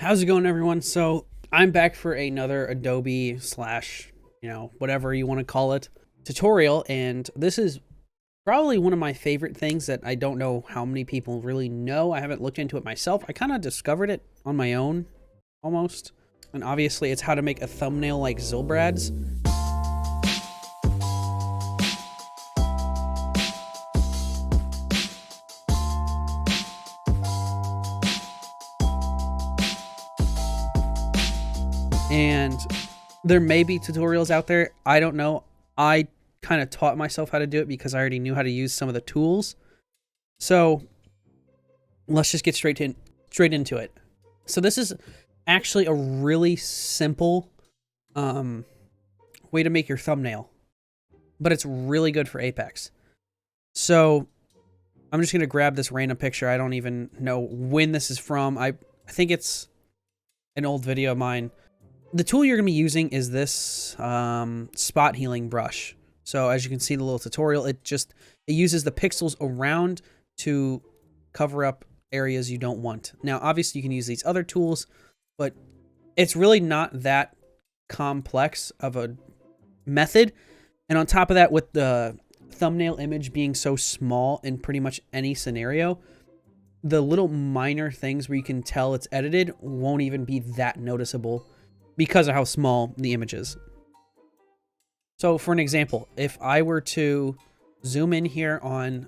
How's it going, everyone? So I'm back for another Adobe slash, whatever you want to call it, tutorial. And this is probably one of my favorite things that I don't know how many people really know. I haven't looked into it myself. I kind of discovered it on my own, almost. And obviously it's how to make a thumbnail like ZYLBRAD'S. And there may be tutorials out there. I don't know. I kind of taught myself how to do it because I already knew how to use some of the tools. So let's just get straight into it. So this is actually a really simple way to make your thumbnail, but it's really good for Apex. So I'm just going to grab this random picture. I don't even know when this is from. I think it's an old video of mine. The tool you're going to be using is this spot healing brush. So as you can see in the little tutorial, it uses the pixels around to cover up areas you don't want. Now, obviously, you can use these other tools, but it's really not that complex of a method. And on top of that, with the thumbnail image being so small in pretty much any scenario, the little minor things where you can tell it's edited won't even be that noticeable because of how small the image is. So for an example, if I were to zoom in here on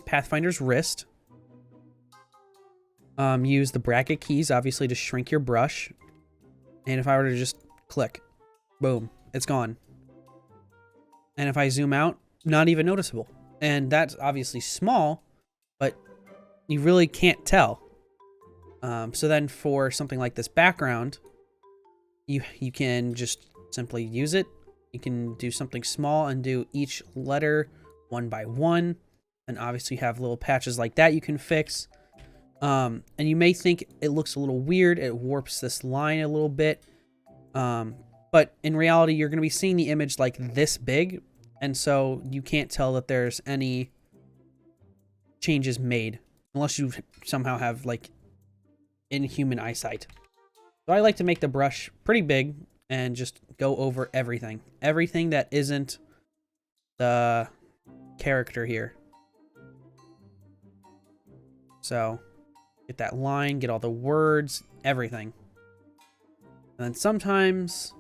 Pathfinder's wrist, use the bracket keys, obviously, to shrink your brush. And if I were to just click, boom, it's gone. And if I zoom out, not even noticeable. And that's obviously small, but you really can't tell. So then for something like this background, you can just simply use it. You can do something small and do each letter one by one. And obviously you have little patches like that you can fix. And you may think it looks a little weird. It warps this line a little bit. But in reality, you're going to be seeing the image like this big. And so you can't tell that there's any changes made unless you somehow have like inhuman eyesight. So I like to make the brush pretty big and just go over everything. Everything that isn't the character here. So get that line, get all the words, everything. And then sometimes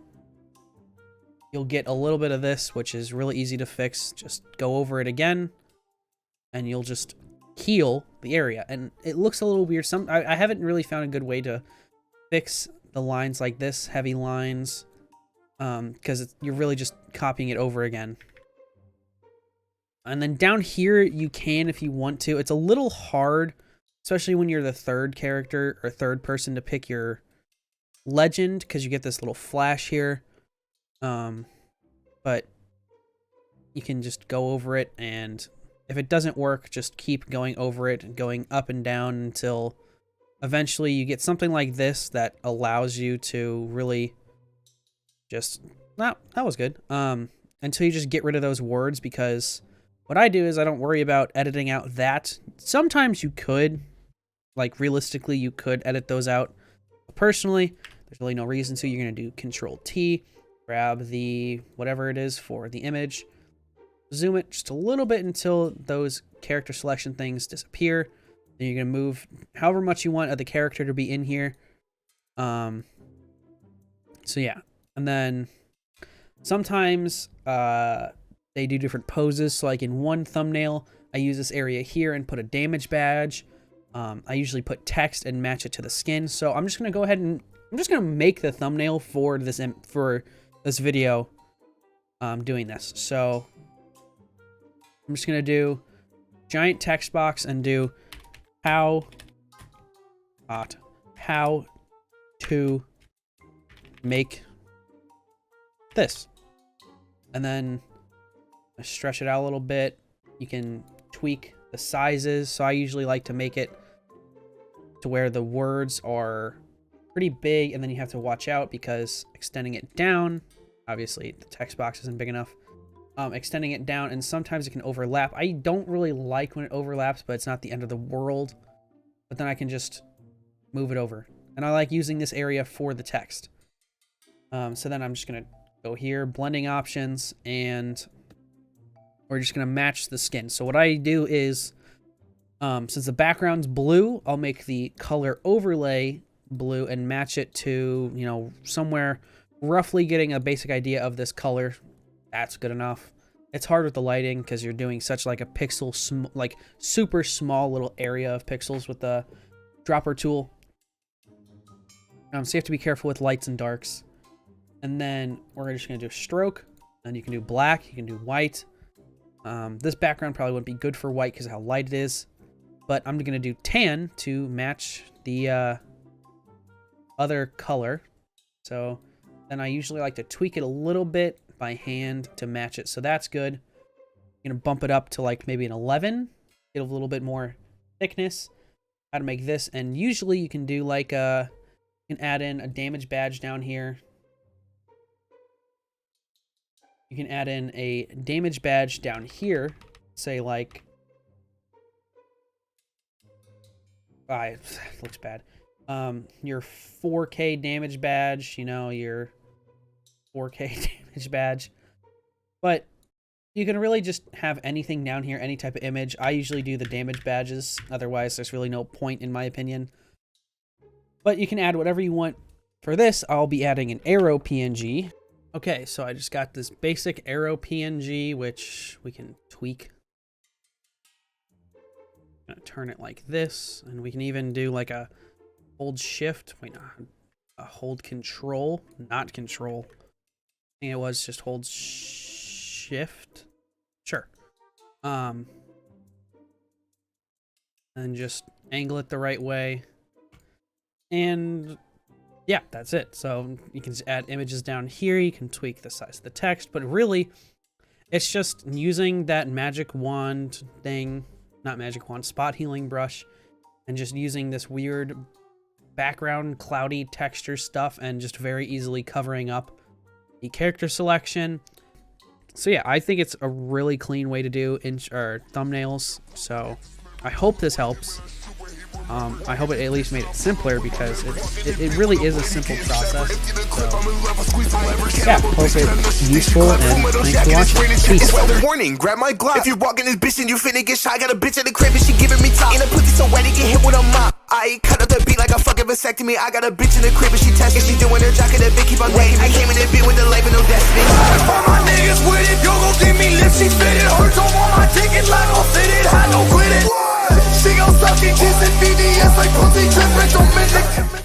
you'll get a little bit of this, which is really easy to fix. Just go over it again and you'll just heal the area. And it looks a little weird. I haven't really found a good way to fix the lines like this, heavy lines, because you're really just copying it over again. And then down here, you can, if you want to. It's a little hard, especially when you're the third character or third person to pick your legend, because you get this little flash here. But you can just go over it, and if it doesn't work, just keep going over it and going up and down until eventually you get something like this that allows you to really just, that was good. Until you just get rid of those words, because what I do is I don't worry about editing out that. Sometimes you could, like realistically, you could edit those out. Personally, there's really no reason to. You're going to do Control T, grab the whatever it is for the image, zoom it just a little bit until those character selection things disappear. Then you're going to move however much you want of the character to be in here. So yeah. And then sometimes they do different poses. So like in one thumbnail, I use this area here and put a damage badge. I usually put text and match it to the skin. So I'm just going to go ahead and I'm just going to make the thumbnail for this video doing this. So I'm just going to do giant text box and do how to make this, and then I stretch it out a little bit. You can tweak the sizes. So I usually like to make it to where the words are pretty big, and then you have to watch out because extending it down, obviously the text box isn't big enough. Extending it down, and sometimes it can overlap. I don't really like when it overlaps, but it's not the end of the world. But then I can just move it over. And I like using this area for the text. So then I'm just going to go here, blending options, and we're just going to match the skin. So what I do is, since the background's blue, I'll make the color overlay blue and match it to, you know, somewhere roughly getting a basic idea of this color. That's good enough. It's hard with the lighting because you're doing such like a pixel, like super small little area of pixels with the dropper tool. So you have to be careful with lights and darks. And then we're just going to do stroke. And you can do black, you can do white. This background probably wouldn't be good for white because of how light it is. But I'm going to do tan to match the other color. So then I usually like to tweak it a little bit by hand to match it. So that's good. I'm going to bump it up to like maybe an 11. Get a little bit more thickness. How to make this. And usually you can do like you can add in a damage badge down here. You can add in a damage badge down here. Say like... it looks bad. Your 4K damage badge, you know, your 4K damage badge. But you can really just have anything down here, any type of image. I usually do the damage badges. Otherwise, there's really no point, in my opinion. But you can add whatever you want. For this, I'll be adding an arrow PNG. Okay, so I just got this basic arrow PNG, which we can tweak. I'm gonna turn it like this, and we can even do like a hold shift. Wait, no, a hold control, not control. I think it was just hold shift. Sure. And just angle it the right way. And yeah, that's it. So you can just add images down here. You can tweak the size of the text, but really it's just using that magic wand thing, not magic wand, spot healing brush, and just using this weird background cloudy texture stuff and just very easily covering up the character selection. So yeah, I think it's a really clean way to do thumbnails. So I hope this helps. I hope it at least made it simpler because it really is a simple process. So yeah, hope it's useful and thanks for watching. Peace. Warning, grab my Glock. If you walking this bitch and you finna get shot, got a bitch at the crib and she giving me top. In a pussy so wet it get hit with a mop. I cut up the beat like a fucking vasectomy. I got a bitch in the crib and she testing. She doing her jacket, that bitch keep on taking me. I came in that bitch with the life and no destiny. All my niggas with it, yo gon' give me lips, she fit it. Hurts on my ticket, like gon' fit it, I don't quit it. She gon' suck it, kissing BDS like pussy, just don't miss it.